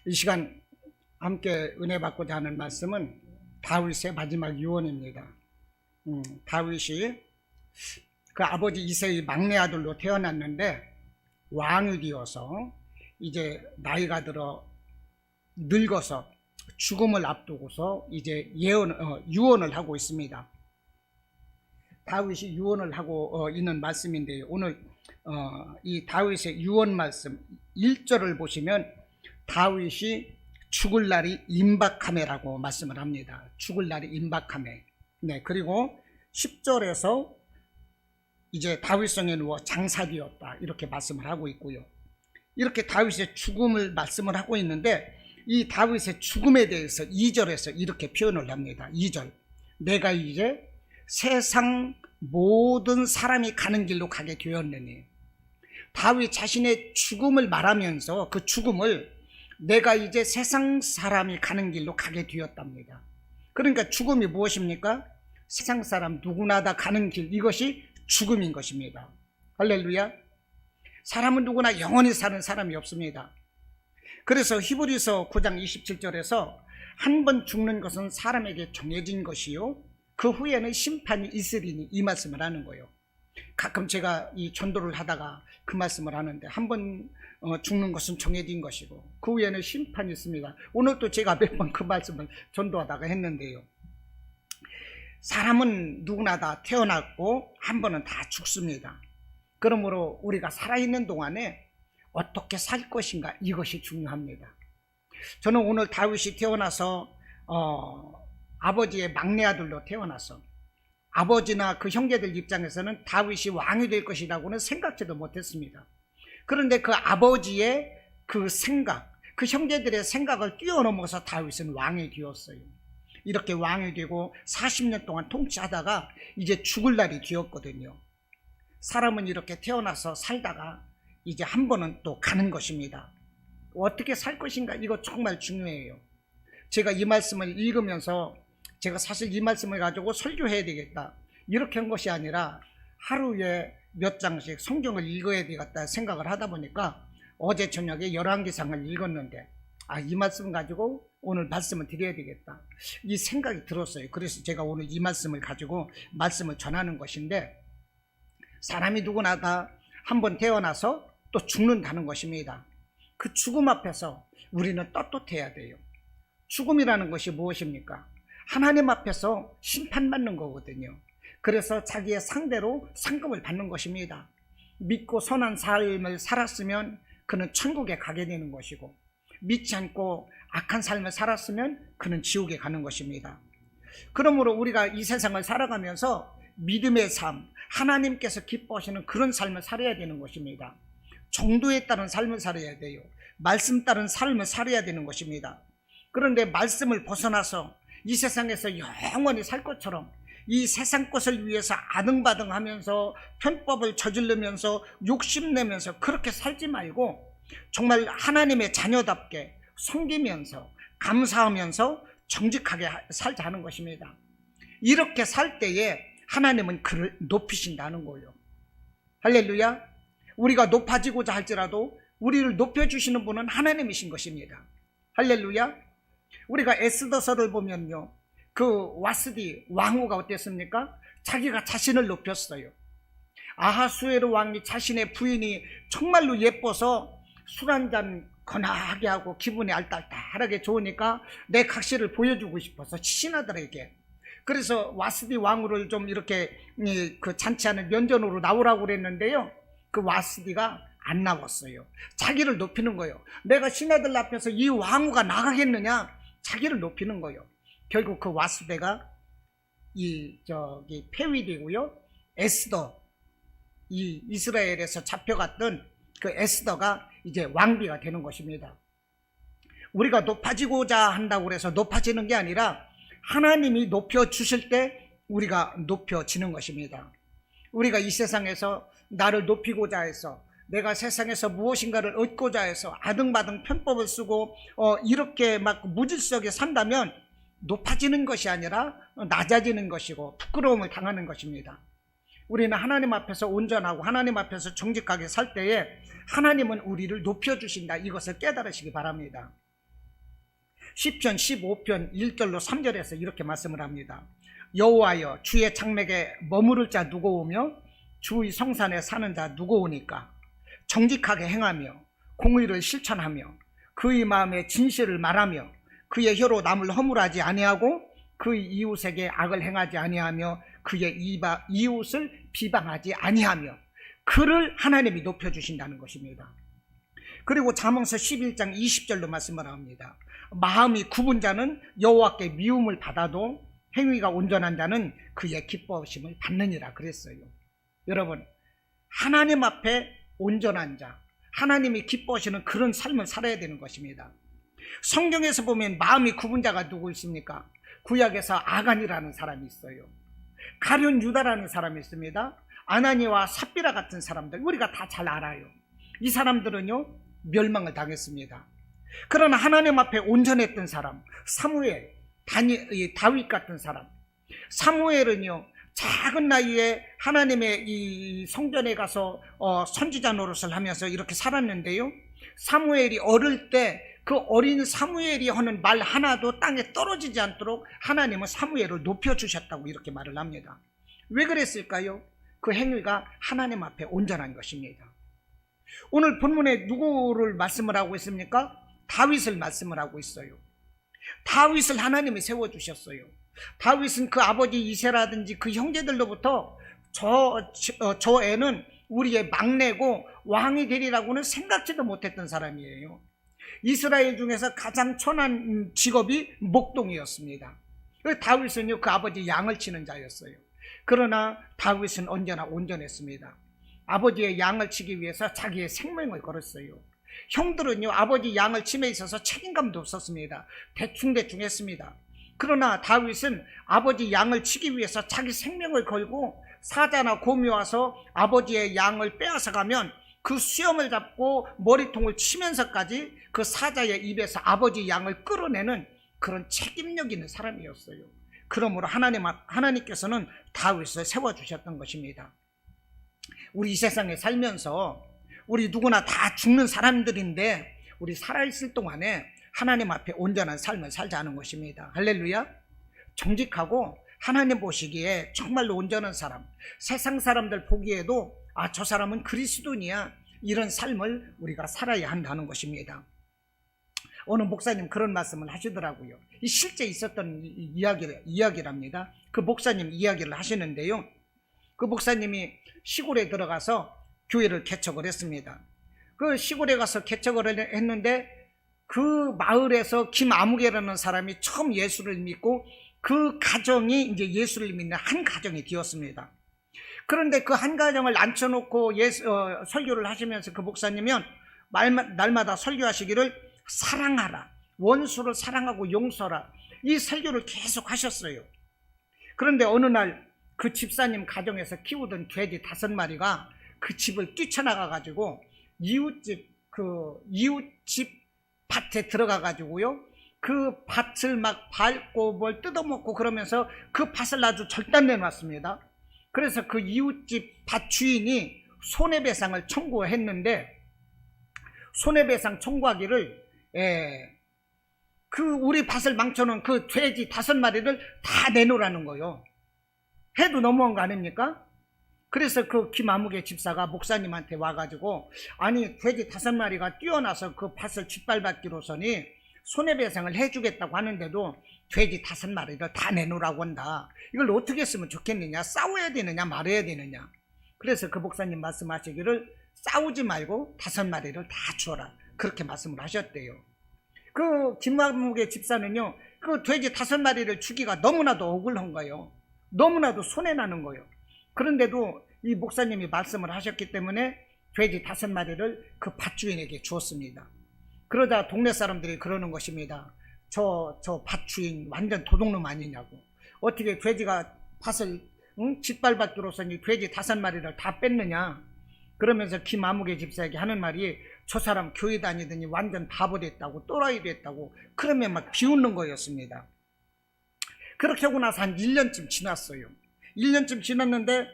이 시간 함께 은혜 받고자 하는 말씀은 다윗의 마지막 유언입니다. 다윗이 그 아버지 이새의 막내 아들로 태어났는데 왕이 되어서 이제 나이가 들어 늙어서 죽음을 앞두고서 이제 유언을 하고 있습니다. 다윗이 유언을 하고 있는 말씀인데요. 오늘 이 다윗의 유언 말씀 1절을 보시면 다윗이 죽을 날이 임박하매라고 말씀을 합니다. 죽을 날이 임박하매. 네, 그리고 10절에서 이제 다윗성에 누워 장사되었다 이렇게 말씀을 하고 있고요. 이렇게 다윗의 죽음을 말씀을 하고 있는데 이 다윗의 죽음에 대해서 2절에서 이렇게 표현을 합니다. 2절, 내가 이제 세상 모든 사람이 가는 길로 가게 되었느니. 다윗 자신의 죽음을 말하면서 그 죽음을 내가 이제 세상 사람이 가는 길로 가게 되었답니다. 그러니까 죽음이 무엇입니까? 세상 사람 누구나 다 가는 길, 이것이 죽음인 것입니다. 할렐루야. 사람은 누구나 영원히 사는 사람이 없습니다. 그래서 히브리서 9장 27절에서 한 번 죽는 것은 사람에게 정해진 것이요 그 후에는 심판이 있으리니, 이 말씀을 하는 거예요. 가끔 제가 이 전도를 하다가 그 말씀을 하는데 한 번 죽는 것은 정해진 것이고 그 후에는 심판이 있습니다. 오늘도 제가 몇 번 그 말씀을 전도하다가 했는데요. 사람은 누구나 다 태어났고 한 번은 다 죽습니다. 그러므로 우리가 살아있는 동안에 어떻게 살 것인가, 이것이 중요합니다. 저는 오늘 다윗이 태어나서 아버지의 막내 아들로 태어나서 아버지나 그 형제들 입장에서는 다윗이 왕이 될 것이라고는 생각지도 못했습니다. 그런데 그 아버지의 그 생각, 그 형제들의 생각을 뛰어넘어서 다윗은 왕이 되었어요. 이렇게 왕이 되고 40년 동안 통치하다가 이제 죽을 날이 되었거든요. 사람은 이렇게 태어나서 살다가 이제 한 번은 또 가는 것입니다. 어떻게 살 것인가, 이거 정말 중요해요. 제가 이 말씀을 읽으면서 제가 사실 이 말씀을 가지고 설교해야 되겠다 이렇게 한 것이 아니라 하루에 몇 장씩 성경을 읽어야 되겠다 생각을 하다 보니까 어제 저녁에 열왕기상을 읽었는데 이 말씀 가지고 오늘 말씀을 드려야 되겠다, 이 생각이 들었어요. 그래서 제가 오늘 이 말씀을 가지고 말씀을 전하는 것인데, 사람이 누구나 다 한 번 태어나서 또 죽는다는 것입니다. 그 죽음 앞에서 우리는 떳떳해야 돼요. 죽음이라는 것이 무엇입니까? 하나님 앞에서 심판받는 거거든요. 그래서 자기의 상대로 상급을 받는 것입니다. 믿고 선한 삶을 살았으면 그는 천국에 가게 되는 것이고, 믿지 않고 악한 삶을 살았으면 그는 지옥에 가는 것입니다. 그러므로 우리가 이 세상을 살아가면서 믿음의 삶, 하나님께서 기뻐하시는 그런 삶을 살아야 되는 것입니다. 정도에 따른 삶을 살아야 돼요. 말씀 따른 삶을 살아야 되는 것입니다. 그런데 말씀을 벗어나서 이 세상에서 영원히 살 것처럼 이 세상 것을 위해서 아등바등하면서 편법을 저지르면서 욕심내면서 그렇게 살지 말고 정말 하나님의 자녀답게 섬기면서 감사하면서 정직하게 살자 하는 것입니다. 이렇게 살 때에 하나님은 그를 높이신다는 거예요. 할렐루야. 우리가 높아지고자 할지라도 우리를 높여주시는 분은 하나님이신 것입니다. 할렐루야. 우리가 에스더서를 보면요, 그 와스디 왕후가 어땠습니까? 자기가 자신을 높였어요. 아하수에로 왕이 자신의 부인이 정말로 예뻐서 술 한잔 건하게 하고 기분이 알딸딸하게 좋으니까 내 각시를 보여주고 싶어서 신하들에게, 그래서 와스디 왕후를 좀 이렇게 그 잔치하는 면전으로 나오라고 그랬는데요, 그 와스디가 안 나왔어요. 자기를 높이는 거예요. 내가 신하들 앞에서 이 왕후가 나가겠느냐, 자기를 높이는 거예요. 결국 그 와스디가 폐위되고요, 에스더, 이 이스라엘에서 잡혀갔던 그 에스더가 이제 왕비가 되는 것입니다. 우리가 높아지고자 한다고 해서 높아지는 게 아니라 하나님이 높여주실 때 우리가 높여지는 것입니다. 우리가 이 세상에서 나를 높이고자 해서, 내가 세상에서 무엇인가를 얻고자 해서 아등바등 편법을 쓰고 이렇게 막 무질서하게 산다면 높아지는 것이 아니라 낮아지는 것이고 부끄러움을 당하는 것입니다. 우리는 하나님 앞에서 온전하고 하나님 앞에서 정직하게 살 때에 하나님은 우리를 높여주신다, 이것을 깨달으시기 바랍니다. 시편 15편 1절로 3절에서 이렇게 말씀을 합니다. 여호와여, 주의 장막에 머무를 자 누구 오며 주의 성산에 사는 자 누구 오니까? 정직하게 행하며 공의를 실천하며 그의 마음에 진실을 말하며 그의 혀로 남을 허물하지 아니하고 그의 이웃에게 악을 행하지 아니하며 그의 이웃을 비방하지 아니하며, 그를 하나님이 높여주신다는 것입니다. 그리고 잠언서 11장 20절로 말씀을 합니다. 마음이 굽은 자는 여호와께 미움을 받아도 행위가 온전한 자는 그의 기뻐하심을 받느니라 그랬어요. 여러분, 하나님 앞에 온전한 자, 하나님이 기뻐하시는 그런 삶을 살아야 되는 것입니다. 성경에서 보면 마음이 굽은 자가 누구 있습니까? 구약에서 아간이라는 사람이 있어요. 가룟 유다라는 사람이 있습니다. 아나니와 삽비라 같은 사람들, 우리가 다 잘 알아요. 이 사람들은요, 멸망을 당했습니다. 그러나 하나님 앞에 온전했던 사람, 사무엘, 다윗 같은 사람. 사무엘은요, 작은 나이에 하나님의 이 성전에 가서 선지자 노릇을 하면서 이렇게 살았는데요, 사무엘이 어릴 때 그 어린 사무엘이 하는 말 하나도 땅에 떨어지지 않도록 하나님은 사무엘을 높여주셨다고 이렇게 말을 합니다. 왜 그랬을까요? 그 행위가 하나님 앞에 온전한 것입니다. 오늘 본문에 누구를 말씀을 하고 있습니까? 다윗을 말씀을 하고 있어요. 다윗을 하나님이 세워주셨어요. 다윗은 그 아버지 이새라든지 그 형제들로부터 저 애는 우리의 막내고 왕이 되리라고는 생각지도 못했던 사람이에요. 이스라엘 중에서 가장 천한 직업이 목동이었습니다. 다윗은요, 그 아버지 양을 치는 자였어요. 그러나 다윗은 언제나 온전했습니다. 아버지의 양을 치기 위해서 자기의 생명을 걸었어요. 형들은요, 아버지 양을 침에 있어서 책임감도 없었습니다. 대충 했습니다. 그러나 다윗은 아버지 양을 치기 위해서 자기 생명을 걸고 사자나 곰이 와서 아버지의 양을 빼앗아 가면 그 수염을 잡고 머리통을 치면서까지 그 사자의 입에서 아버지 양을 끌어내는 그런 책임력 있는 사람이었어요. 그러므로 하나님께서는 다윗을 세워주셨던 것입니다. 우리 이 세상에 살면서 우리 누구나 다 죽는 사람들인데 우리 살아있을 동안에 하나님 앞에 온전한 삶을 살자는 것입니다. 할렐루야. 정직하고 하나님 보시기에 정말로 온전한 사람, 세상 사람들 보기에도 저 사람은 그리스도인이야, 이런 삶을 우리가 살아야 한다는 것입니다. 어느 목사님 그런 말씀을 하시더라고요. 이 실제 있었던 이야기랍니다. 그 목사님 이야기를 하시는데요, 그 목사님이 시골에 들어가서 교회를 개척을 했습니다. 그 시골에 가서 개척을 했는데 그 마을에서 김아무개라는 사람이 처음 예수를 믿고 그 가정이 이제 예수를 믿는 한 가정이 되었습니다. 그런데 그 한 가정을 앉혀놓고 설교를 하시면서 그 목사님은 날마다 설교하시기를 사랑하라, 원수를 사랑하고 용서하라, 이 설교를 계속 하셨어요. 그런데 어느 날 그 집사님 가정에서 키우던 돼지 5마리가 그 집을 뛰쳐나가 가지고 이웃집 밭에 들어가 가지고요, 그 밭을 막 밟고 뭘 뜯어먹고 그러면서 그 밭을 아주 절단내 놨습니다. 그래서 그 이웃집 밭 주인이 손해배상을 청구했는데, 손해배상 청구하기를 그 우리 밭을 망쳐놓은 그 돼지 5마리를 다 내놓으라는 거예요. 해도 너무한 거 아닙니까? 그래서 그 김아무개 집사가 목사님한테 와가지고, 아니 돼지 5마리가 뛰어나서 그 밭을 짓밟았기로서니 손해배상을 해주겠다고 하는데도 돼지 5마리를 다 내놓으라고 한다. 이걸 어떻게 했으면 좋겠느냐, 싸워야 되느냐 말아야 되느냐. 그래서 그 목사님 말씀하시기를 싸우지 말고 5마리를 다 주어라, 그렇게 말씀을 하셨대요. 그 김아무개 집사는요, 그 돼지 5마리를 주기가 너무나도 억울한 거예요. 너무나도 손해나는 거예요. 그런데도 이 목사님이 말씀을 하셨기 때문에 돼지 5마리를 그 밭주인에게 주었습니다. 그러자 동네 사람들이 그러는 것입니다. 저 밭주인 완전 도둑놈 아니냐고. 어떻게 돼지가 밭을 짓밟았기로서니 돼지 5마리를 다 뺐느냐. 그러면서 김아무개 집사에게 하는 말이, 저 사람 교회 다니더니 완전 바보 됐다고, 또라이 됐다고, 그러면 막 비웃는 거였습니다. 그렇게 하고 나서 한 1년쯤 지났어요. 1년쯤 지났는데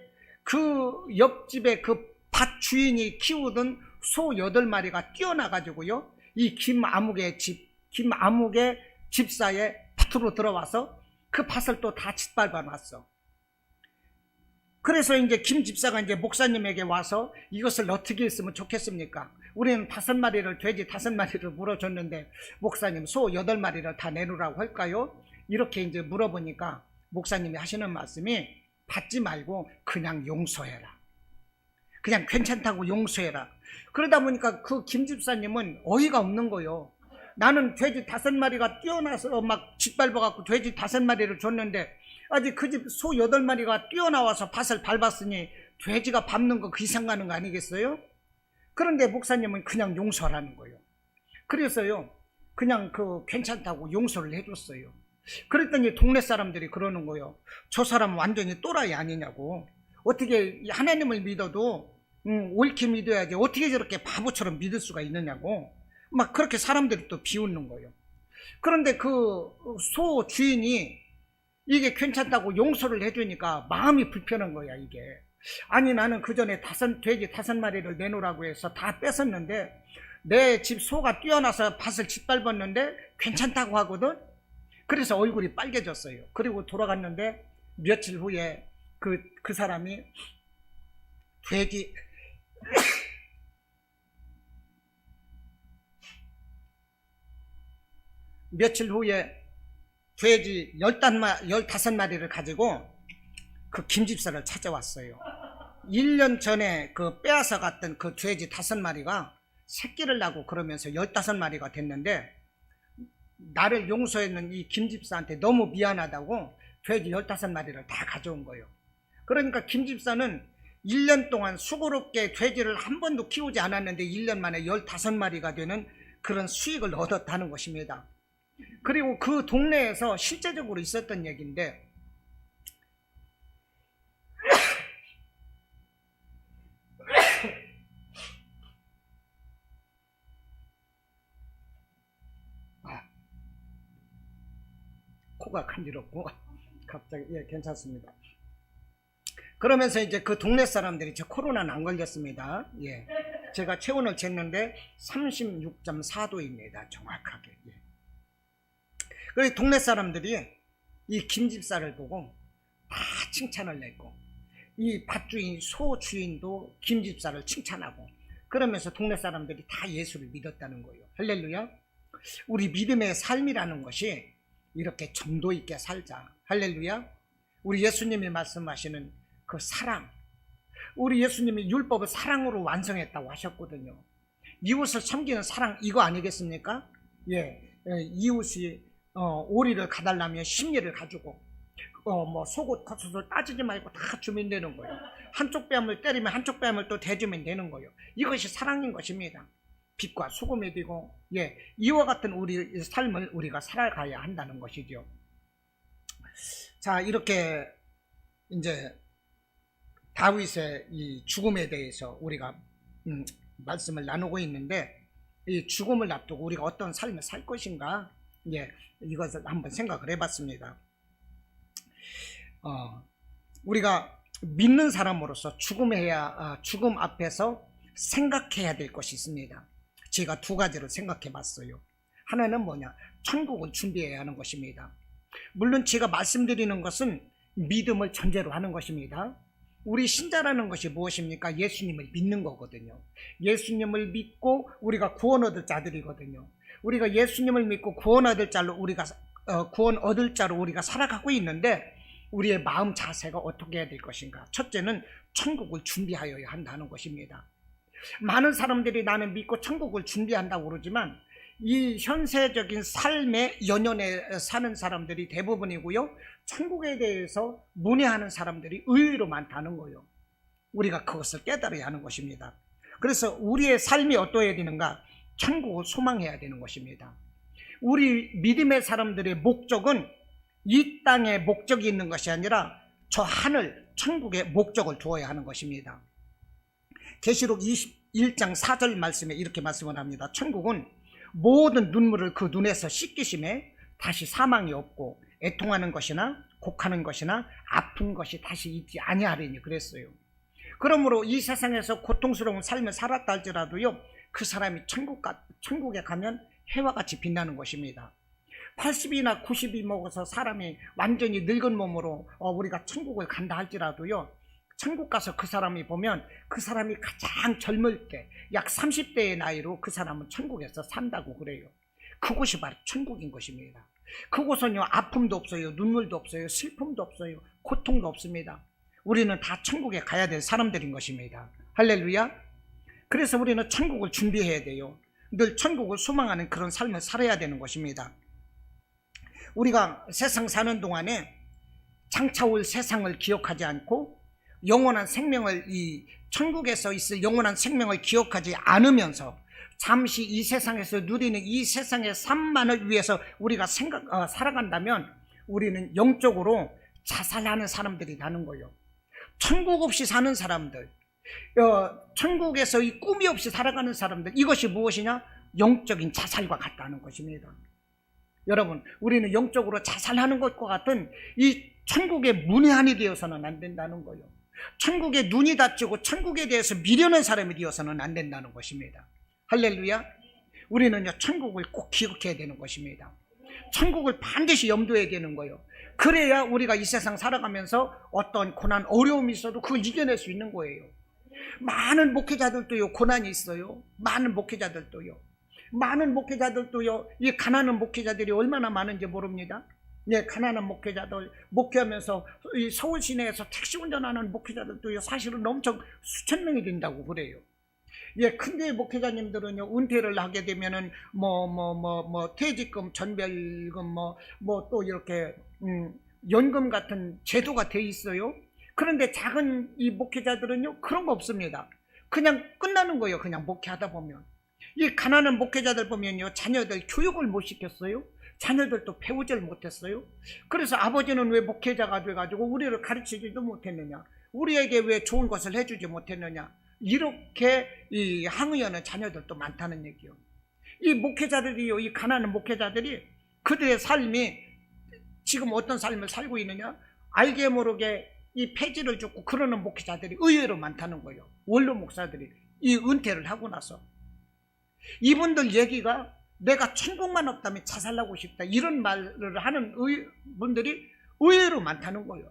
그 옆집에 그 밭 주인이 키우던 소 8마리가 뛰어나가지고요, 이 김아무개 집사의 밭으로 들어와서 그 밭을 또 다 짓밟아 놨어. 그래서 이제 김 집사가 이제 목사님에게 와서 이것을 어떻게 했으면 좋겠습니까? 우리는 5마리를, 돼지 5마리를 물어줬는데 목사님 소 8마리를 다 내놓으라고 할까요? 이렇게 이제 물어보니까 목사님이 하시는 말씀이 받지 말고 그냥 용서해라. 그냥 괜찮다고 용서해라. 그러다 보니까 그 김 집사님은 어이가 없는 거요. 나는 돼지 5마리가 뛰어나서 막 짓밟아갖고 돼지 5마리를 줬는데 아직 그 집 소 8마리가 뛰어나와서 밭을 밟았으니 돼지가 밟는 거 그 이상 가는 거 아니겠어요? 그런데 목사님은 그냥 용서하라는 거예요. 그래서요, 그냥 괜찮다고 용서를 해줬어요. 그랬더니 동네 사람들이 그러는 거예요. 저 사람 완전히 또라이 아니냐고. 어떻게 하나님을 믿어도 옳게 믿어야지 어떻게 저렇게 바보처럼 믿을 수가 있느냐고. 막 그렇게 사람들이 또 비웃는 거예요. 그런데 그 소 주인이 이게 괜찮다고 용서를 해주니까 마음이 불편한 거야, 이게. 아니, 나는 그 전에 돼지 5마리를 내놓으라고 해서 다 뺏었는데 내 집 소가 뛰어나서 밭을 짓밟았는데 괜찮다고 하거든. 그래서 얼굴이 빨개졌어요. 그리고 돌아갔는데 며칠 후에 그 사람이 며칠 후에 돼지 15마리를 가지고 그 김집사를 찾아왔어요. 1년 전에 빼앗아 갔던 그 돼지 5마리가 새끼를 낳고 그러면서 15마리가 됐는데 나를 용서했는 이 김집사한테 너무 미안하다고 돼지 15마리를 다 가져온 거예요. 그러니까 김집사는 1년 동안 수고롭게 돼지를 한 번도 키우지 않았는데 1년 만에 15마리가 되는 그런 수익을 얻었다는 것입니다. 그리고 그 동네에서 실제적으로 있었던 얘기인데 코가 간지럽고 갑자기 괜찮습니다. 그러면서 이제 그 동네 사람들이 저 코로나는 안 걸렸습니다. 제가 체온을 쟀는데 36.4도입니다. 정확하게. 그래서 동네 사람들이 이 김집사를 보고 다 칭찬을 냈고 이 밭주인 소 주인도 김집사를 칭찬하고 그러면서 동네 사람들이 다 예수를 믿었다는 거예요. 할렐루야. 우리 믿음의 삶이라는 것이 이렇게 정도 있게 살자. 할렐루야. 우리 예수님이 말씀하시는 그 사랑, 우리 예수님이 율법을 사랑으로 완성했다고 하셨거든요. 이웃을 섬기는 사랑, 이거 아니겠습니까? 이웃이 오리를 가달라면 심리를 가지고 속옷 겉옷을 따지지 말고 다 주면 되는 거예요. 한쪽 뺨을 때리면 한쪽 뺨을 또 대주면 되는 거예요. 이것이 사랑인 것입니다. 빛과 소금이 되고 이와 같은 우리 삶을 우리가 살아가야 한다는 것이죠. 자, 이렇게 이제 다윗의 이 죽음에 대해서 우리가 말씀을 나누고 있는데 이 죽음을 앞두고 우리가 어떤 삶을 살 것인가 이것을 한번 생각을 해봤습니다. 우리가 믿는 사람으로서 죽음 앞에서 생각해야 될 것이 있습니다. 제가 2가지를 생각해 봤어요. 하나는 뭐냐? 천국을 준비해야 하는 것입니다. 물론 제가 말씀드리는 것은 믿음을 전제로 하는 것입니다. 우리 신자라는 것이 무엇입니까? 예수님을 믿는 거거든요. 예수님을 믿고 우리가 구원 얻을 자들이거든요. 우리가 예수님을 믿고 구원 얻을 자로 우리가 살아가고 있는데 우리의 마음 자세가 어떻게 해야 될 것인가? 첫째는 천국을 준비하여야 한다는 것입니다. 많은 사람들이 나는 믿고 천국을 준비한다고 그러지만 이 현세적인 삶의 연연에 사는 사람들이 대부분이고요. 천국에 대해서 문외하는 사람들이 의외로 많다는 거예요. 우리가 그것을 깨달아야 하는 것입니다. 그래서 우리의 삶이 어떠해야 되는가? 천국을 소망해야 되는 것입니다. 우리 믿음의 사람들의 목적은 이 땅에 목적이 있는 것이 아니라 저 하늘 천국에 목적을 두어야 하는 것입니다. 계시록 21장 4절 말씀에 이렇게 말씀을 합니다. 천국은 모든 눈물을 그 눈에서 씻기심에 다시 사망이 없고 애통하는 것이나 곡하는 것이나 아픈 것이 다시 있지 아니하리니 그랬어요. 그러므로 이 세상에서 고통스러운 삶을 살았다 할지라도요, 그 사람이 천국에 가면 해와 같이 빛나는 것입니다. 80이나 90이 먹어서 사람이 완전히 늙은 몸으로 우리가 천국을 간다 할지라도요, 천국 가서 그 사람이 보면 그 사람이 가장 젊을 때 약 30대의 나이로 그 사람은 천국에서 산다고 그래요. 그곳이 바로 천국인 것입니다. 그곳은요, 아픔도 없어요, 눈물도 없어요, 슬픔도 없어요, 고통도 없습니다. 우리는 다 천국에 가야 될 사람들인 것입니다. 할렐루야. 그래서 우리는 천국을 준비해야 돼요. 늘 천국을 소망하는 그런 삶을 살아야 되는 것입니다. 우리가 세상 사는 동안에 장차 올 세상을 기억하지 않고 영원한 생명을, 이 천국에서 있을 영원한 생명을 기억하지 않으면서 잠시 이 세상에서 누리는 이 세상의 삶만을 위해서 우리가 살아간다면 우리는 영적으로 자살하는 사람들이 되는 거예요. 천국 없이 사는 사람들, 천국에서 이 꿈이 없이 살아가는 사람들, 이것이 무엇이냐? 영적인 자살과 같다는 것입니다. 여러분, 우리는 영적으로 자살하는 것과 같은 이 천국의 문외한이 되어서는 안 된다는 거예요. 천국에 눈이 닫히고 천국에 대해서 미련한 사람이 되어서는 안 된다는 것입니다. 할렐루야. 우리는요, 천국을 꼭 기억해야 되는 것입니다. 천국을 반드시 염두해야 되는 거예요. 그래야 우리가 이 세상 살아가면서 어떤 고난, 어려움이 있어도 그걸 이겨낼 수 있는 거예요. 많은 목회자들도요, 고난이 있어요. 많은 목회자들도요, 이 가난한 목회자들이 얼마나 많은지 모릅니다. 예, 가난한 목회자들, 목회하면서 이 서울 시내에서 택시 운전하는 목회자들도요, 사실은 엄청 수천 명이 된다고 그래요. 예, 근데 목회자님들은요, 은퇴를 하게 되면은 퇴직금, 전별금, 또 이렇게 연금 같은 제도가 돼 있어요. 그런데 작은 이 목회자들은요, 그런 거 없습니다. 그냥 끝나는 거예요. 그냥 목회하다 보면. 이 가난한 목회자들 보면요, 자녀들 교육을 못 시켰어요. 자녀들도 배우질 못했어요. 그래서 아버지는 왜 목회자가 돼가지고 우리를 가르치지도 못했느냐, 우리에게 왜 좋은 것을 해주지 못했느냐, 이렇게 이 항의하는 자녀들도 많다는 얘기요. 이 목회자들이요, 이 가난한 목회자들이 그들의 삶이 지금 어떤 삶을 살고 있느냐, 알게 모르게 이 폐지를 줍고 그러는 목회자들이 의외로 많다는 거예요. 원로 목사들이 이 은퇴를 하고 나서 이분들 얘기가 내가 천국만 없다면 자살하고 싶다, 이런 말을 하는 분들이 의외로 많다는 거예요.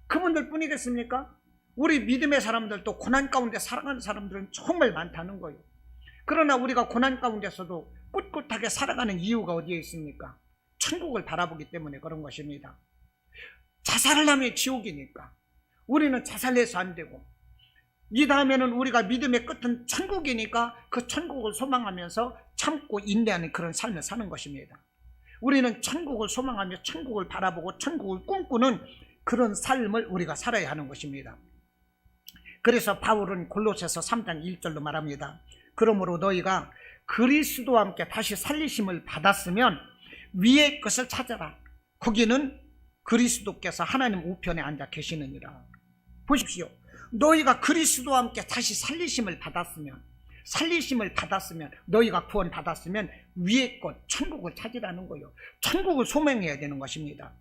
그분들 뿐이겠습니까? 우리 믿음의 사람들도 고난 가운데 살아가는 사람들은 정말 많다는 거예요. 그러나 우리가 고난 가운데서도 꿋꿋하게 살아가는 이유가 어디에 있습니까? 천국을 바라보기 때문에 그런 것입니다. 자살을 하면 지옥이니까 우리는 자살해서 안 되고, 이 다음에는 우리가 믿음의 끝은 천국이니까 그 천국을 소망하면서 참고 인내하는 그런 삶을 사는 것입니다. 우리는 천국을 소망하며 천국을 바라보고 천국을 꿈꾸는 그런 삶을 우리가 살아야 하는 것입니다. 그래서 바울은 골로새서 3장 1절로 말합니다. 그러므로 너희가 그리스도와 함께 다시 살리심을 받았으면 위의 것을 찾아라. 거기는 그리스도께서 하나님 우편에 앉아 계시느니라. 보십시오. 너희가 그리스도와 함께 다시 살리심을 받았으면, 너희가 구원 받았으면 위의 것, 천국을 찾으라는 거예요. 천국을 소망해야 되는 것입니다.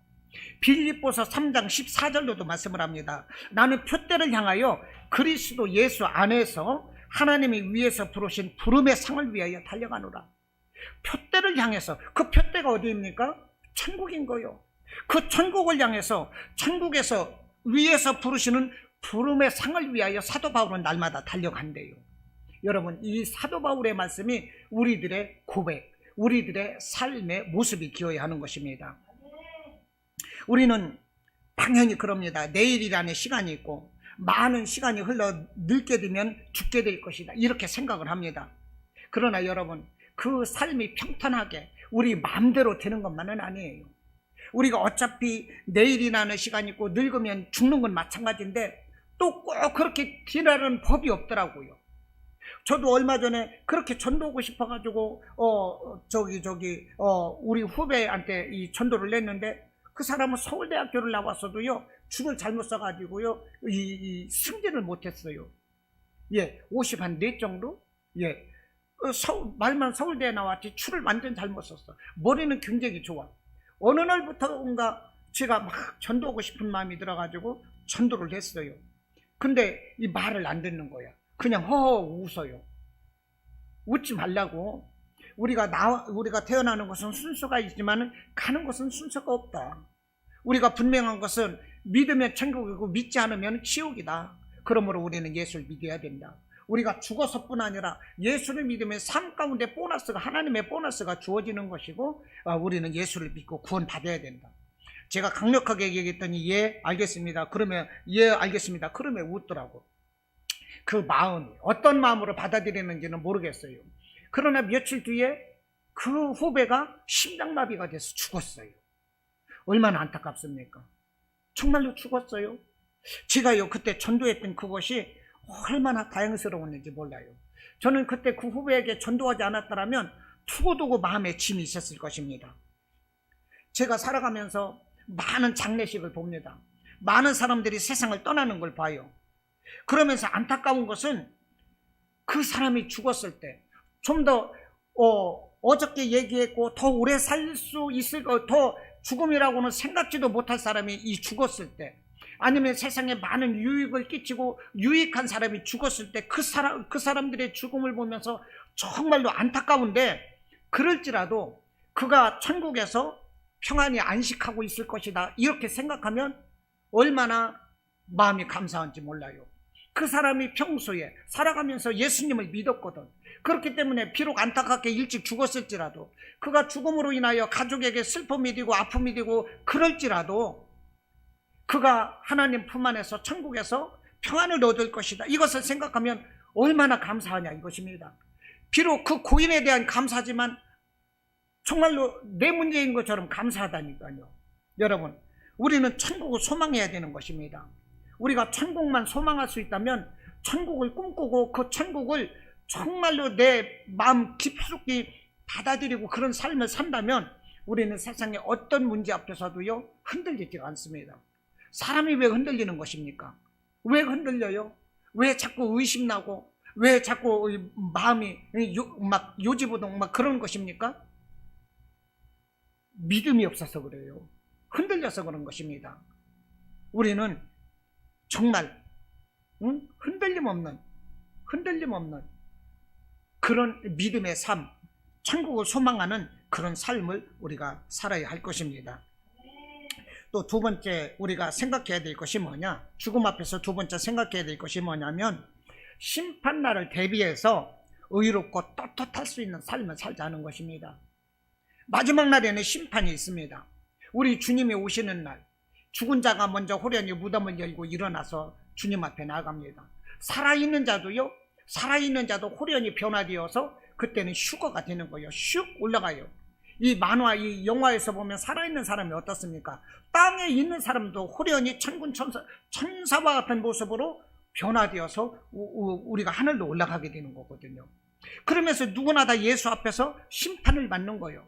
빌립보서 3장 14절로도 말씀을 합니다. 나는 표대를 향하여 그리스도 예수 안에서 하나님이 위에서 부르신 부름의 상을 위하여 달려가노라. 표대를 향해서, 그 표대가 어디입니까? 천국인 거예요. 그 천국을 향해서, 천국에서 위에서 부르시는 부름의 상을 위하여 사도 바울은 날마다 달려간대요. 여러분, 이 사도 바울의 말씀이 우리들의 고백, 우리들의 삶의 모습이 기어야 하는 것입니다. 우리는 당연히 그럽니다. 내일이라는 시간이 있고 많은 시간이 흘러 늙게 되면 죽게 될 것이다, 이렇게 생각을 합니다. 그러나 여러분, 그 삶이 평탄하게 우리 마음대로 되는 것만은 아니에요. 우리가 어차피 내일이라는 시간이 있고 늙으면 죽는 건 마찬가지인데 또 꼭 그렇게 되라는 법이 없더라고요. 저도 얼마 전에 그렇게 전도하고 싶어가지고 우리 후배한테 이 전도를 냈는데, 그 사람은 서울대학교를 나왔어도요, 줄을 잘못 써가지고요, 이 승진을 못했어요. 예, 50한4 정도? 예, 말만 서울대에 나왔지 줄을 완전 잘못 썼어. 머리는 굉장히 좋아. 어느 날부터인가 제가 막 전도하고 싶은 마음이 들어가지고 전도를 했어요. 근데 이 말을 안 듣는 거야. 그냥 허허 웃어요. 웃지 말라고. 우리가 태어나는 것은 순서가 있지만 가는 것은 순서가 없다. 우리가 분명한 것은 믿으면 천국이고 믿지 않으면 지옥이다. 그러므로 우리는 예수를 믿어야 된다. 우리가 죽어서뿐 아니라 예수를 믿으면 삶 가운데 하나님의 보너스가 주어지는 것이고, 우리는 예수를 믿고 구원받아야 된다. 제가 강력하게 얘기했더니 예 알겠습니다. 그러면 예 알겠습니다. 그러면 웃더라고. 그 마음이 어떤 마음으로 받아들이는지는 모르겠어요. 그러나 며칠 뒤에 그 후배가 심장마비가 돼서 죽었어요. 얼마나 안타깝습니까? 정말로 죽었어요. 제가요 그때 전도했던 그것이 얼마나 다행스러웠는지 몰라요. 저는 그때 그 후배에게 전도하지 않았더라면 두고두고 마음에 짐이 있었을 것입니다. 제가 살아가면서 많은 장례식을 봅니다. 많은 사람들이 세상을 떠나는 걸 봐요. 그러면서 안타까운 것은 그 사람이 죽었을 때 좀 더 어저께 얘기했고 더 오래 살 수 있을 거, 더 죽음이라고는 생각지도 못할 사람이 이 죽었을 때, 아니면 세상에 많은 유익을 끼치고 유익한 사람이 죽었을 때 그 사람들의 죽음을 보면서 정말로 안타까운데, 그럴지라도 그가 천국에서 평안히 안식하고 있을 것이다 이렇게 생각하면 얼마나 마음이 감사한지 몰라요. 그 사람이 평소에 살아가면서 예수님을 믿었거든. 그렇기 때문에 비록 안타깝게 일찍 죽었을지라도 그가 죽음으로 인하여 가족에게 슬픔이 되고 아픔이 되고 그럴지라도 그가 하나님 품 안에서 천국에서 평안을 얻을 것이다 이것을 생각하면 얼마나 감사하냐 이것입니다. 비록 그 고인에 대한 감사지만 정말로 내 문제인 것처럼 감사하다니까요. 여러분, 우리는 천국을 소망해야 되는 것입니다. 우리가 천국만 소망할 수 있다면 천국을 꿈꾸고 그 천국을 정말로 내 마음 깊숙이 받아들이고 그런 삶을 산다면 우리는 세상의 어떤 문제 앞에서도요 흔들리지가 않습니다. 사람이 왜 흔들리는 것입니까? 왜 흔들려요? 왜 자꾸 의심나고 왜 자꾸 마음이 막 요지부동 막 그런 것입니까? 믿음이 없어서 그래요. 흔들려서 그런 것입니다. 우리는 정말 흔들림 없는 그런 믿음의 삶, 천국을 소망하는 그런 삶을 우리가 살아야 할 것입니다. 또 두 번째 우리가 생각해야 될 것이 뭐냐, 죽음 앞에서 두 번째 생각해야 될 것이 뭐냐면 심판날을 대비해서 의롭고 떳떳할 수 있는 삶을 살자는 것입니다. 마지막 날에는 심판이 있습니다. 우리 주님이 오시는 날 죽은 자가 먼저 호련히 무덤을 열고 일어나서 주님 앞에 나갑니다. 살아있는 자도 호련히 변화되어서 그때는 휴거가 되는 거예요. 슉 올라가요. 이 만화, 이 영화에서 보면 살아있는 사람이 어떻습니까? 땅에 있는 사람도 호련히 천군 천사와 같은 모습으로 변화되어서 우리가 하늘로 올라가게 되는 거거든요. 그러면서 누구나 다 예수 앞에서 심판을 받는 거예요.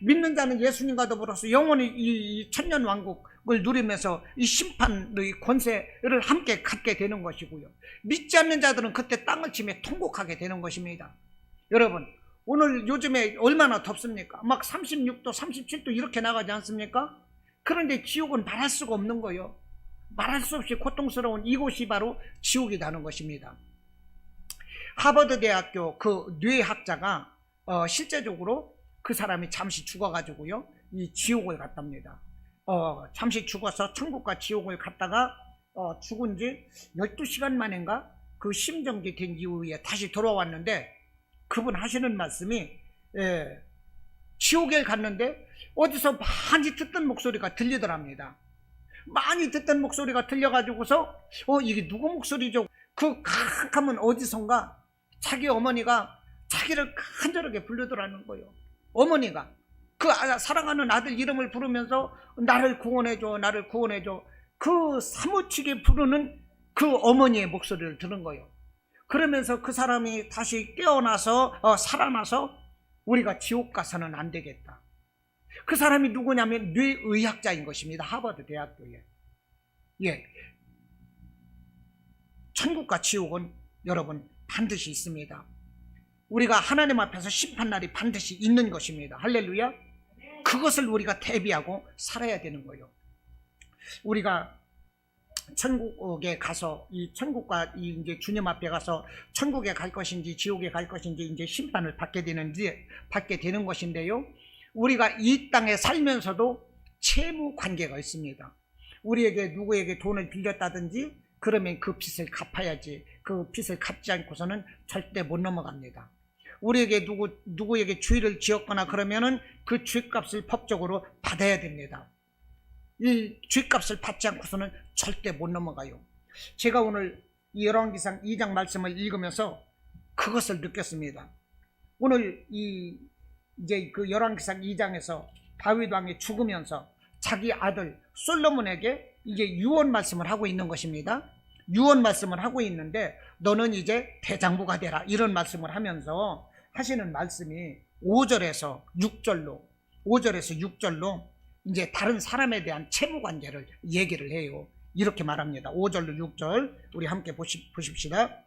믿는 자는 예수님과 더불어서 영원히 이 천년 왕국을 누리면서 이 심판의 권세를 함께 갖게 되는 것이고요. 믿지 않는 자들은 그때 땅을 치며 통곡하게 되는 것입니다. 여러분, 오늘 요즘에 얼마나 덥습니까? 막 36도, 37도 이렇게 나가지 않습니까? 그런데 지옥은 말할 수가 없는 거예요. 말할 수 없이 고통스러운 이곳이 바로 지옥이라는 것입니다. 하버드 대학교 그 뇌학자가 실제적으로 그 사람이 잠시 죽어가지고요 이 지옥을 갔답니다. 잠시 죽어서 천국과 지옥을 갔다가 죽은 지 12시간 만인가 그 심정지 된 이후에 다시 돌아왔는데, 그분 하시는 말씀이 지옥에 갔는데 어디서 많이 듣던 목소리가 들리더랍니다. 많이 듣던 목소리가 들려가지고서 이게 누구 목소리죠? 그 캄캄한 어디선가 자기 어머니가 자기를 간절하게 부르더라는 거예요. 어머니가 그 사랑하는 아들 이름을 부르면서 나를 구원해줘, 나를 구원해줘, 그 사무치게 부르는 그 어머니의 목소리를 들은 거예요. 그러면서 그 사람이 다시 깨어나서 살아나서 우리가 지옥 가서는 안 되겠다. 그 사람이 누구냐면 뇌의학자인 것입니다. 하버드 대학교에. 천국과 지옥은 여러분 반드시 있습니다. 우리가 하나님 앞에서 심판날이 반드시 있는 것입니다. 할렐루야. 그것을 우리가 대비하고 살아야 되는 거예요. 우리가 천국에 가서 이 천국과 이 이제 주님 앞에 가서 천국에 갈 것인지 지옥에 갈 것인지 이제 심판을 받게 되는 것인데요. 우리가 이 땅에 살면서도 채무 관계가 있습니다. 우리에게 누구에게 돈을 빌렸다든지 그러면 그 빚을 갚아야지. 그 빚을 갚지 않고서는 절대 못 넘어갑니다. 우리에게 누구에게 죄를 지었거나 그러면은 그 죄값을 법적으로 받아야 됩니다. 이 죄값을 받지 않고서는 절대 못 넘어가요. 제가 오늘 이 열왕기상 2장 말씀을 읽으면서 그것을 느꼈습니다. 오늘 이제 그 열왕기상 2장에서 다윗 왕이 죽으면서 자기 아들 솔로몬에게 이제 유언 말씀을 하고 있는 것입니다. 유언 말씀을 하고 있는데 너는 이제 대장부가 되라 이런 말씀을 하면서 하시는 말씀이 5절에서 6절로 이제 다른 사람에 대한 채무 관계를 얘기를 해요. 이렇게 말합니다. 5절로 6절 우리 함께 보십시다.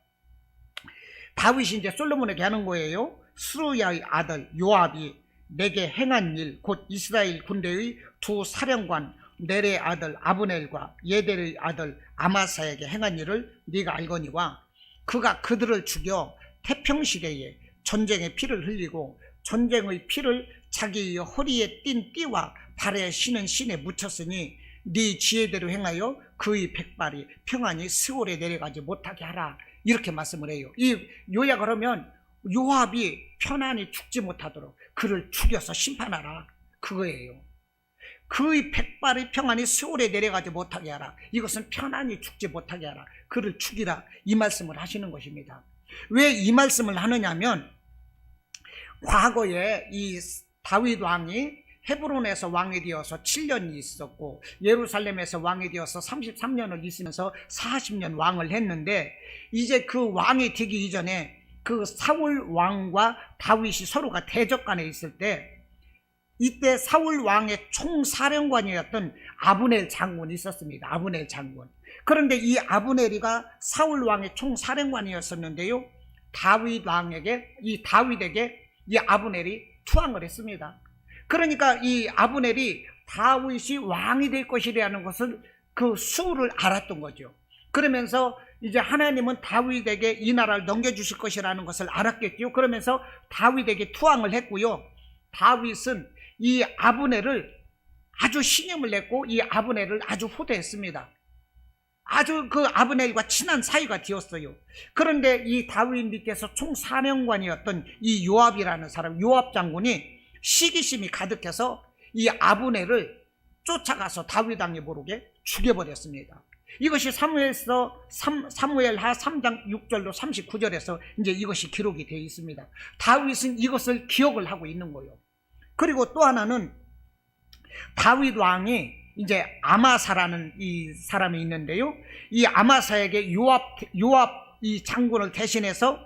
다윗이 이제 솔로몬에게 하는 거예요. 스루야의 아들 요압이 내게 행한 일 곧 이스라엘 군대의 두 사령관 넬의 아들 아브넬과 예델의 아들 아마사에게 행한 일을 네가 알거니와 그가 그들을 죽여 태평시대에 전쟁의 피를 흘리고 전쟁의 피를 자기 허리에 띤 띠와 발에 신은 신에 묻혔으니 네 지혜대로 행하여 그의 백발이 평안히 스올에 내려가지 못하게 하라 이렇게 말씀을 해요. 이 요약을 하면 요압이 편안히 죽지 못하도록 그를 죽여서 심판하라 그거예요. 그의 백발이 평안히 스올에 내려가지 못하게 하라. 이것은 편안히 죽지 못하게 하라. 그를 죽이라 이 말씀을 하시는 것입니다. 왜 이 말씀을 하느냐면 과거에 이 다윗 왕이 헤브론에서 왕이 되어서 7년이 있었고 예루살렘에서 왕이 되어서 33년을 있으면서 40년 왕을 했는데 이제 그 왕이 되기 이전에 그 사울 왕과 다윗이 서로가 대적간에 있을 때 이때 사울 왕의 총사령관이었던 아브넬 장군이 있었습니다. 아브넬 장군. 그런데 이 아브넬이가 사울 왕의 총사령관이었었는데요. 다윗에게 이 아브넬이 투항을 했습니다. 그러니까 이 아브넬이 다윗이 왕이 될 것이라는 것을 그 수를 알았던 거죠. 그러면서 이제 하나님은 다윗에게 이 나라를 넘겨주실 것이라는 것을 알았겠죠. 그러면서 다윗에게 투항을 했고요. 다윗은 이 아브넬을 아주 신임을 냈고 이 아브넬을 아주 호대했습니다. 아주 그 아브넬과 친한 사이가 되었어요. 그런데 이 다윗 밑에서 총사령관이었던 이 요압이라는 사람, 요압 장군이 시기심이 가득해서 이 아브넬을 쫓아가서 다윗 왕이 모르게 죽여버렸습니다. 이것이 사무엘하 3장 6절로 39절에서 이제 이것이 기록이 되어 있습니다. 다윗은 이것을 기억을 하고 있는 거예요. 그리고 또 하나는 다윗 왕이 이제 아마사라는 이 사람이 있는데요. 이 아마사에게 요압 이 장군을 대신해서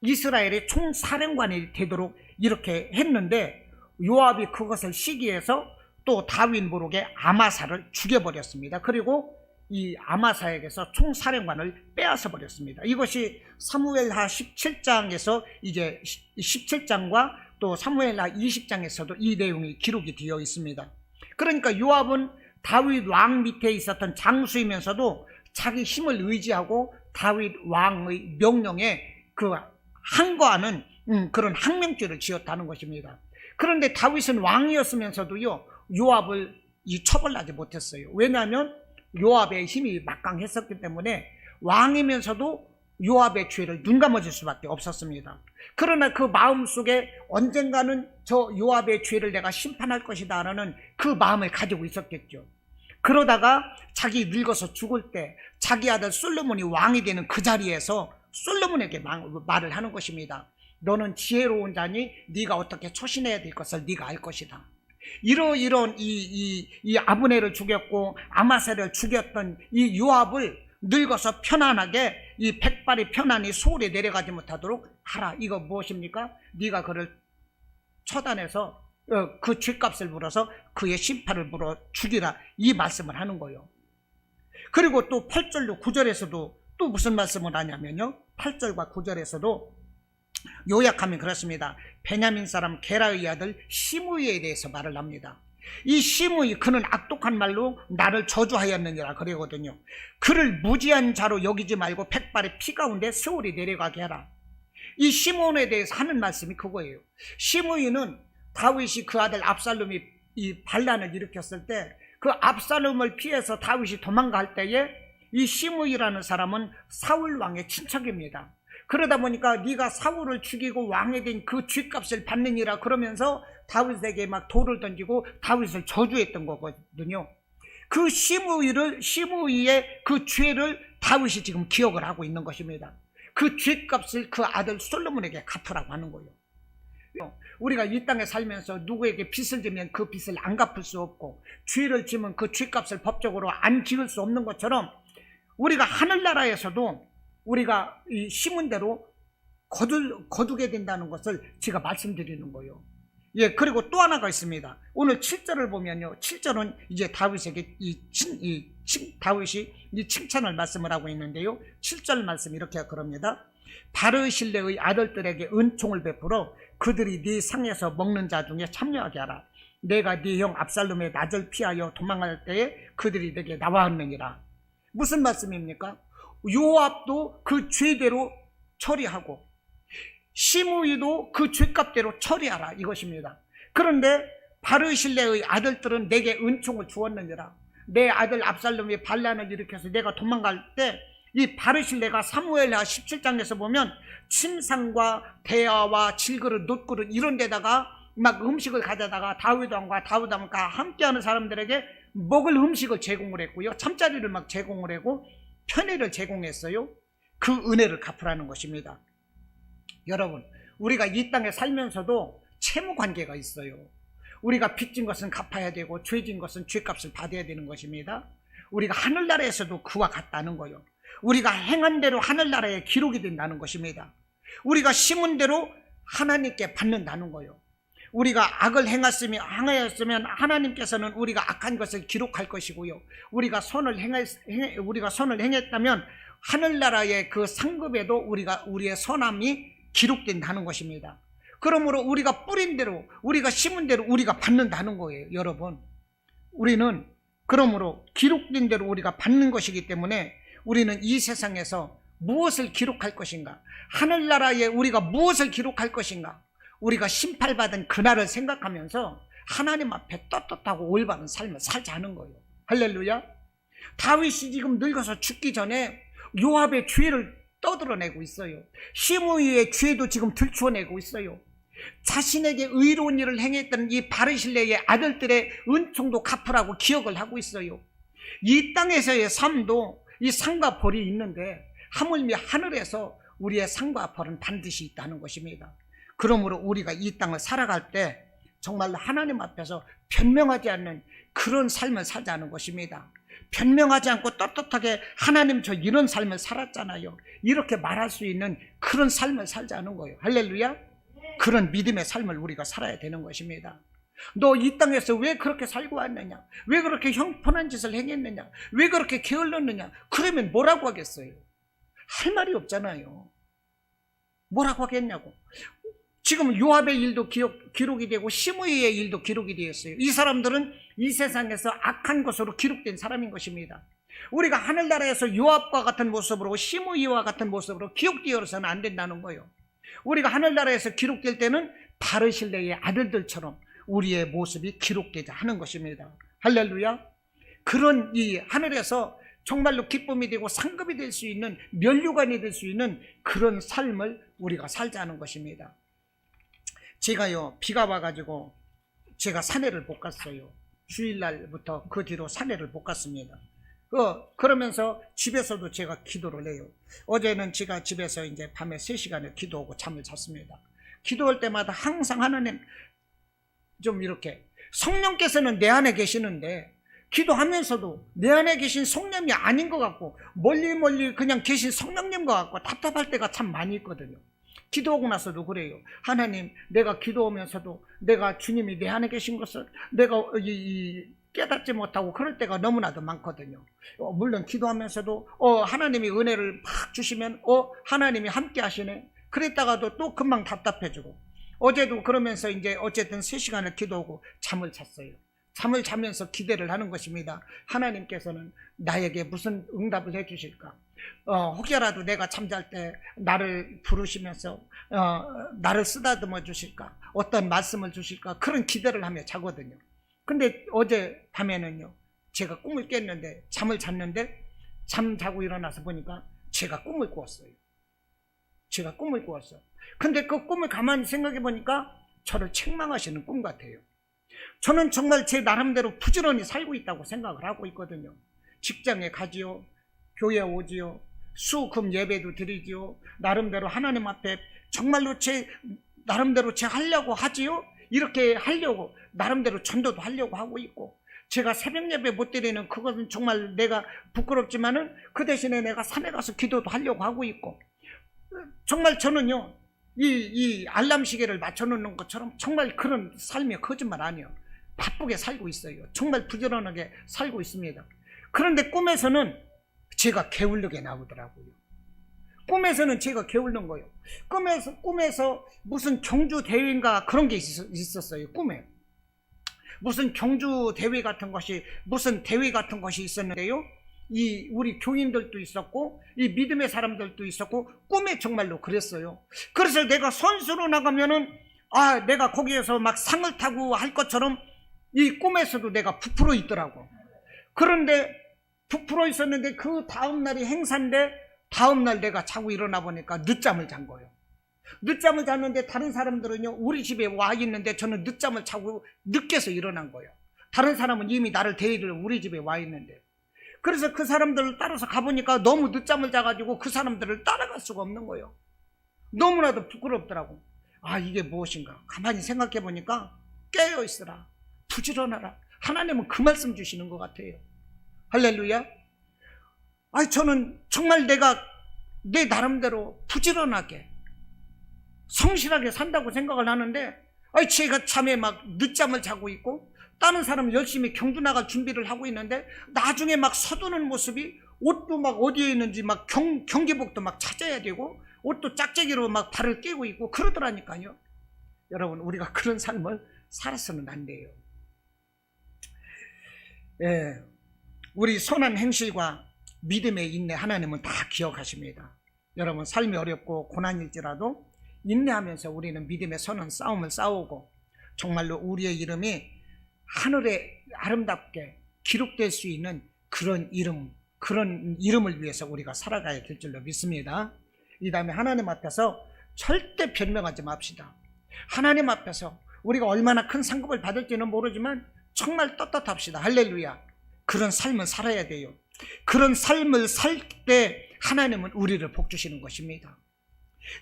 이스라엘의 총사령관이 되도록 이렇게 했는데 요압이 그것을 시기해서 또 다윗 모르게 아마사를 죽여버렸습니다. 그리고 이 아마사에게서 총사령관을 빼앗아 버렸습니다. 이것이 사무엘하 17장에서 이제 17장과 또 사무엘하 20장에서도 이 내용이 기록이 되어 있습니다. 그러니까 요압은 다윗 왕 밑에 있었던 장수이면서도 자기 힘을 의지하고 다윗 왕의 명령에 그 항거하는 그런 항명죄를 지었다는 것입니다. 그런데 다윗은 왕이었으면서도요 요압을 처벌하지 못했어요. 왜냐하면 요압의 힘이 막강했었기 때문에 왕이면서도 요압의 죄를 눈감아줄 수밖에 없었습니다. 그러나 그 마음속에 언젠가는 저 요압의 죄를 내가 심판할 것이다 라는 그 마음을 가지고 있었겠죠. 그러다가 자기 늙어서 죽을 때 자기 아들 솔로몬이 왕이 되는 그 자리에서 솔로몬에게 말을 하는 것입니다. 너는 지혜로운 자니 네가 어떻게 처신해야 될 것을 네가 알 것이다. 이런 이 아브넬을 죽였고 아마사를 죽였던 이 요압을 늙어서 편안하게 이 백발이 편안히 소울에 내려가지 못하도록 하라. 이거 무엇입니까? 네가 그를 처단해서 그 죄값을 물어서 그의 심판을 물어 죽이라. 이 말씀을 하는 거예요. 그리고 또 8절로 9절에서도 또 무슨 말씀을 하냐면요. 8절과 9절에서도 요약하면 그렇습니다. 베냐민 사람 게라의 아들 시므이에 대해서 말을 합니다. 이 시므이 그는 악독한 말로 나를 저주하였느니라 그러거든요. 그를 무지한 자로 여기지 말고 백발의 피 가운데 세월이 내려가게 하라. 이 시므온에 대해서 하는 말씀이 그거예요. 시므이는 다윗이 그 아들 압살롬이 이 반란을 일으켰을 때 그 압살롬을 피해서 다윗이 도망갈 때에 이 시므이라는 사람은 사울 왕의 친척입니다. 그러다 보니까 네가 사울을 죽이고 왕이 된 그 죗값을 받느니라 그러면서 다윗에게 막 돌을 던지고 다윗을 저주했던 거거든요. 그 시므이의 그 죄를 다윗이 지금 기억을 하고 있는 것입니다. 그 죗값을 그 아들 솔로몬에게 갚으라고 하는 거예요. 우리가 이 땅에 살면서 누구에게 빚을 지면 그 빚을 안 갚을 수 없고 죄를 지면 그 죗값을 법적으로 안 지을 수 없는 것처럼 우리가 하늘나라에서도 우리가 이 심은 대로 거두게 된다는 것을 제가 말씀드리는 거예요. 예, 그리고 또 하나가 있습니다. 오늘 7절을 보면요. 7절은 이제 다윗에게 다윗이 이 칭찬을 말씀을 하고 있는데요. 7절 말씀 이렇게 그럽니다. 바르실레의 아들들에게 은총을 베풀어 그들이 네 상에서 먹는 자 중에 참여하게 하라. 내가 네 형 압살롬의 낯을 피하여 도망할 때에 그들이 내게 나와왔느니라. 무슨 말씀입니까? 요압도 그 죄대로 처리하고 시므이도 그 죄값대로 처리하라 이것입니다. 그런데 바르실레의 아들들은 내게 은총을 주었느니라. 내 아들 압살롬이 반란을 일으켜서 내가 도망갈 때 이 바르실레가 사무엘하 17장에서 보면 침상과 대야와 질그릇 놋그릇 이런 데다가 막 음식을 가져다가 다윗 왕과 함께하는 사람들에게 먹을 음식을 제공을 했고요. 잠자리를 막 제공을 하고 편의를 제공했어요. 그 은혜를 갚으라는 것입니다. 여러분, 우리가 이 땅에 살면서도 채무 관계가 있어요. 우리가 빚진 것은 갚아야 되고 죄진 것은 죄값을 받아야 되는 것입니다. 우리가 하늘나라에서도 그와 같다는 거예요. 우리가 행한 대로 하늘나라에 기록이 된다는 것입니다. 우리가 심은 대로 하나님께 받는다는 거예요. 우리가 악을 행하였으면 하나님께서는 우리가 악한 것을 기록할 것이고요. 우리가 선을 행했다면 하늘나라의 그 상급에도 우리의 선함이 기록된다는 것입니다. 그러므로 우리가 뿌린 대로, 우리가 심은 대로 우리가 받는다는 거예요. 여러분, 우리는 그러므로 기록된 대로 우리가 받는 것이기 때문에 우리는 이 세상에서 무엇을 기록할 것인가, 하늘나라에 우리가 무엇을 기록할 것인가, 우리가 심판받은 그날을 생각하면서 하나님 앞에 떳떳하고 올바른 삶을 살자는 거예요. 할렐루야. 다윗이 지금 늙어서 죽기 전에 요압의 죄를 떠들어내고 있어요. 시므이의 죄도 지금 들추어내고 있어요. 자신에게 의로운 일을 행했던 이 바르실레의 아들들의 은총도 갚으라고 기억을 하고 있어요. 이 땅에서의 삶도 이 상과 벌이 있는데 하물며 하늘에서 우리의 상과 벌은 반드시 있다는 것입니다. 그러므로 우리가 이 땅을 살아갈 때 정말로 하나님 앞에서 변명하지 않는 그런 삶을 살자는 것입니다. 변명하지 않고 떳떳하게 하나님 저 이런 삶을 살았잖아요, 이렇게 말할 수 있는 그런 삶을 살자는 거예요. 할렐루야. 그런 믿음의 삶을 우리가 살아야 되는 것입니다. 너 이 땅에서 왜 그렇게 살고 왔느냐, 왜 그렇게 형편한 짓을 행했느냐, 왜 그렇게 게을렀느냐, 그러면 뭐라고 하겠어요? 할 말이 없잖아요. 뭐라고 하겠냐고. 지금 요압의 일도 기록이 되고 시므이의 일도 기록이 되었어요. 이 사람들은 이 세상에서 악한 것으로 기록된 사람인 것입니다. 우리가 하늘나라에서 요압과 같은 모습으로 시므이와 같은 모습으로 기록되어서는 안 된다는 거예요. 우리가 하늘나라에서 기록될 때는 바르실레의 아들들처럼 우리의 모습이 기록되자 하는 것입니다. 할렐루야. 그런 이 하늘에서 정말로 기쁨이 되고 상급이 될 수 있는, 면류관이 될 수 있는 그런 삶을 우리가 살자는 것입니다. 제가요, 비가 와가지고 제가 산에를 못 갔어요. 주일날부터 그 뒤로 산에를 못 갔습니다. 그러면서 집에서도 제가 기도를 해요. 어제는 제가 집에서 이제 밤에 3시간을 기도하고 잠을 잤습니다. 기도할 때마다 항상 하나님, 좀 이렇게 성령께서는 내 안에 계시는데 기도하면서도 내 안에 계신 성령이 아닌 것 같고 멀리 그냥 계신 성령님 것 같고 답답할 때가 참 많이 있거든요. 기도하고 나서도 그래요. 하나님, 내가 기도하면서도 내가 주님이 내 안에 계신 것을 내가 깨닫지 못하고 그럴 때가 너무나도 많거든요. 물론 기도하면서도 하나님이 은혜를 막 주시면 하나님이 함께 하시네, 그랬다가도 또 금방 답답해지고, 어제도 그러면서 이제 어쨌든 3시간을 기도하고 잠을 잤어요. 잠을 자면서 기대를 하는 것입니다. 하나님께서는 나에게 무슨 응답을 해주실까? 혹여라도 내가 잠잘 때 나를 부르시면서 나를 쓰다듬어 주실까? 어떤 말씀을 주실까? 그런 기대를 하며 자거든요. 근데 어제 밤에는요, 제가 꿈을 깼는데, 잠을 잤는데, 잠 자고 일어나서 보니까 제가 꿈을 꾸었어요. 제가 꿈을 꾸었어요. 근데 그 꿈을 가만히 생각해 보니까 저를 책망하시는 꿈 같아요. 저는 정말 제 나름대로 부지런히 살고 있다고 생각을 하고 있거든요. 직장에 가지요, 교회 오지요, 수금 예배도 드리지요, 나름대로 하나님 앞에 정말로 제 나름대로 제 하려고 하지요. 이렇게 하려고 나름대로 전도도 하려고 하고 있고, 제가 새벽 예배 못 드리는 그것은 정말 내가 부끄럽지만은 그 대신에 내가 산에 가서 기도도 하려고 하고 있고, 정말 저는요, 이 알람 시계를 맞춰놓는 것처럼 정말 그런 삶이 거짓말 아니에요. 바쁘게 살고 있어요. 정말 부지런하게 살고 있습니다. 그런데 꿈에서는 제가 게을르게 나오더라고요. 꿈에서는 제가 게으른 거예요. 꿈에서 무슨 경주 대회인가 그런 게 있었어요. 꿈에 무슨 경주 대회 같은 것이, 무슨 대회 같은 것이 있었는데요, 이 우리 교인들도 있었고 이 믿음의 사람들도 있었고, 꿈에 정말로 그랬어요. 그래서 내가 선수로 나가면은 내가 거기에서 막 상을 타고 할 것처럼 이 꿈에서도 내가 부풀어 있더라고. 그런데 부풀어 있었는데 그 다음날이 행사인데, 다음날 내가 자고 일어나 보니까 늦잠을 잔 거예요. 늦잠을 잤는데 다른 사람들은요, 우리 집에 와 있는데 저는 늦잠을 자고 늦게서 일어난 거예요. 다른 사람은 이미 나를 데리러 우리 집에 와 있는데. 그래서 그 사람들을 따라서 가보니까 너무 늦잠을 자가지고 그 사람들을 따라갈 수가 없는 거예요. 너무나도 부끄럽더라고. 이게 무엇인가? 가만히 생각해 보니까 깨어 있으라, 부지런하라, 하나님은 그 말씀 주시는 것 같아요. 할렐루야. 저는 정말 내가 내 나름대로 부지런하게 성실하게 산다고 생각을 하는데, 제가 참에 막 늦잠을 자고 있고 다른 사람은 열심히 경주 나갈 준비를 하고 있는데, 나중에 막 서두는 모습이, 옷도 막 어디에 있는지 막 경기복도 막 찾아야 되고, 옷도 짝짝이로 막 발을 꿰고 있고 그러더라니까요. 여러분, 우리가 그런 삶을 살아서는 안 돼요. 우리 선한 행실과 믿음의 인내, 하나님은 다 기억하십니다. 여러분, 삶이 어렵고 고난일지라도 인내하면서 우리는 믿음의 선한 싸움을 싸우고, 정말로 우리의 이름이 하늘에 아름답게 기록될 수 있는 그런 이름을 위해서 우리가 살아가야 될 줄로 믿습니다. 이 다음에 하나님 앞에서 절대 변명하지 맙시다. 하나님 앞에서 우리가 얼마나 큰 상급을 받을지는 모르지만 정말 떳떳합시다. 할렐루야. 그런 삶을 살아야 돼요. 그런 삶을 살 때 하나님은 우리를 복주시는 것입니다.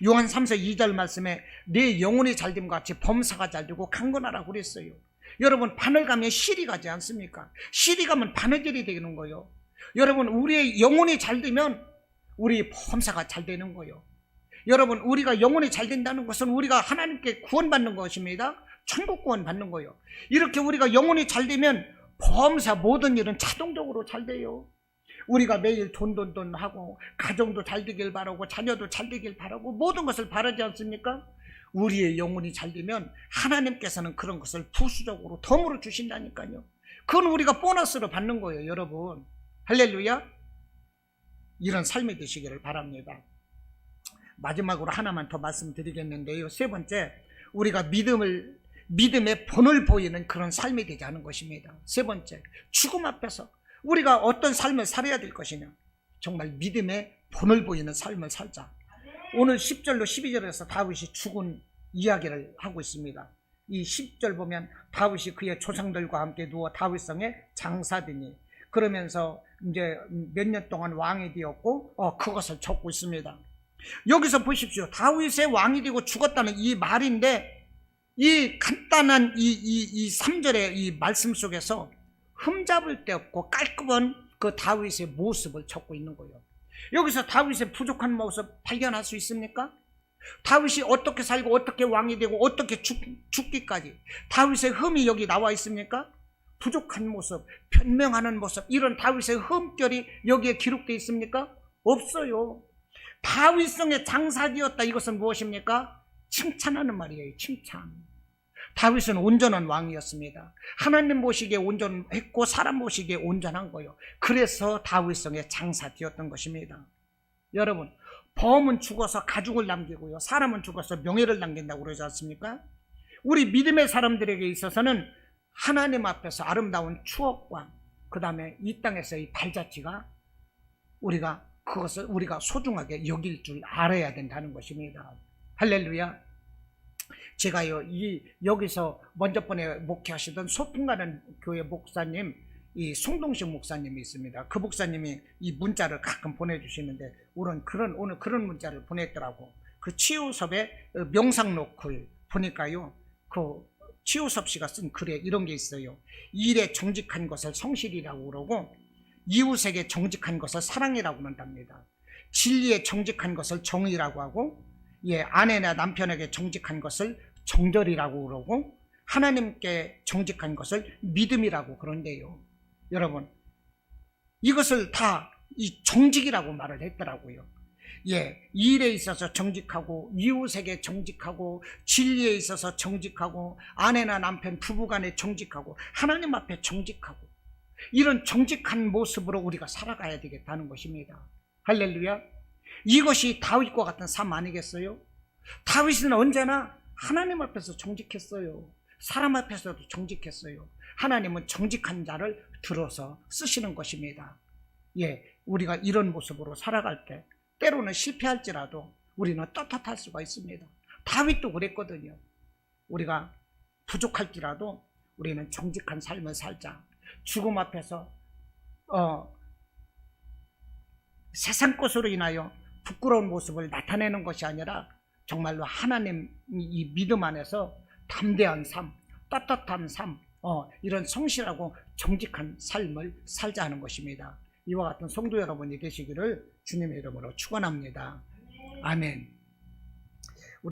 요한 3서 2절 말씀에 내 영혼이 잘됨과 같이 범사가 잘되고 강건하라고 그랬어요. 여러분, 바늘 가면 실이 가지 않습니까? 실이 가면 바느질이 되는 거예요. 여러분, 우리의 영혼이 잘되면 우리 범사가 잘 되는 거예요. 여러분, 우리가 영혼이 잘 된다는 것은 우리가 하나님께 구원받는 것입니다. 천국 구원 받는 거예요. 이렇게 우리가 영혼이 잘 되면 범사 모든 일은 자동적으로 잘 돼요. 우리가 매일 돈 하고 가정도 잘 되길 바라고 자녀도 잘 되길 바라고 모든 것을 바라지 않습니까? 우리의 영혼이 잘 되면 하나님께서는 그런 것을 부수적으로 덤으로 주신다니까요. 그건 우리가 보너스로 받는 거예요, 여러분. 할렐루야. 이런 삶이 되시기를 바랍니다. 마지막으로 하나만 더 말씀드리겠는데요, 세 번째, 우리가 믿음의 본을 보이는 그런 삶이 되지 않은 것입니다. 세 번째, 죽음 앞에서 우리가 어떤 삶을 살아야 될 것이냐, 정말 믿음의 본을 보이는 삶을 살자. 오늘 10절로 12절에서 다윗이 죽은 이야기를 하고 있습니다. 이 10절 보면 다윗이 그의 조상들과 함께 누워 다윗성에 장사되니, 그러면서 이제 몇 년 동안 왕이 되었고 그것을 적고 있습니다. 여기서 보십시오. 다윗의 왕이 되고 죽었다는 이 말인데, 이 간단한 이 3절의 이 말씀 속에서 흠잡을 데 없고 깔끔한 그 다윗의 모습을 적고 있는 거예요. 여기서 다윗의 부족한 모습 발견할 수 있습니까? 다윗이 어떻게 살고 어떻게 왕이 되고 어떻게 죽기까지 다윗의 흠이 여기 나와 있습니까? 부족한 모습, 변명하는 모습, 이런 다윗의 흠결이 여기에 기록되어 있습니까? 없어요. 다윗성에 장사되었다, 이것은 무엇입니까? 칭찬하는 말이에요. 칭찬. 다윗은 온전한 왕이었습니다. 하나님 보시기에 온전했고 사람 보시기에 온전한 거예요. 그래서 다윗성의 장사되었던 것입니다. 여러분, 범은 죽어서 가죽을 남기고요, 사람은 죽어서 명예를 남긴다고 그러지 않습니까? 우리 믿음의 사람들에게 있어서는 하나님 앞에서 아름다운 추억과 그 다음에 이 땅에서의 발자취가 그것을 우리가 소중하게 여길 줄 알아야 된다는 것입니다. 할렐루야. 제가요, 여기서 먼저 번에 목회하시던 소풍가는 교회 목사님, 이 송동식 목사님이 있습니다. 그 목사님이 이 문자를 가끔 보내주시는데, 오늘 그런 문자를 보냈더라고. 그 치유섭의 명상록을 보니까요, 그 치유섭 씨가 쓴 글에 이런 게 있어요. 일에 정직한 것을 성실이라고 그러고, 이웃에게 정직한 것을 사랑이라고 한답니다. 진리에 정직한 것을 정의라고 하고, 아내나 남편에게 정직한 것을 정절이라고 그러고, 하나님께 정직한 것을 믿음이라고 그런데요. 여러분, 이것을 다 이 정직이라고 말을 했더라고요. 일에 있어서 정직하고, 이웃에게 정직하고, 진리에 있어서 정직하고, 아내나 남편 부부간에 정직하고, 하나님 앞에 정직하고, 이런 정직한 모습으로 우리가 살아가야 되겠다는 것입니다. 할렐루야. 이것이 다윗과 같은 삶 아니겠어요? 다윗은 언제나 하나님 앞에서 정직했어요. 사람 앞에서도 정직했어요. 하나님은 정직한 자를 들어서 쓰시는 것입니다. 우리가 이런 모습으로 살아갈 때 때로는 실패할지라도 우리는 떳떳할 수가 있습니다. 다윗도 그랬거든요. 우리가 부족할지라도 우리는 정직한 삶을 살자. 죽음 앞에서 세상 것으로 인하여 부끄러운 모습을 나타내는 것이 아니라 정말로 하나님 이 믿음 안에서 담대한 삶, 떳떳한 삶, 이런 성실하고 정직한 삶을 살자 하는 것입니다. 이와 같은 성도 여러분이 되시기를 주님의 이름으로 축원합니다. 아멘.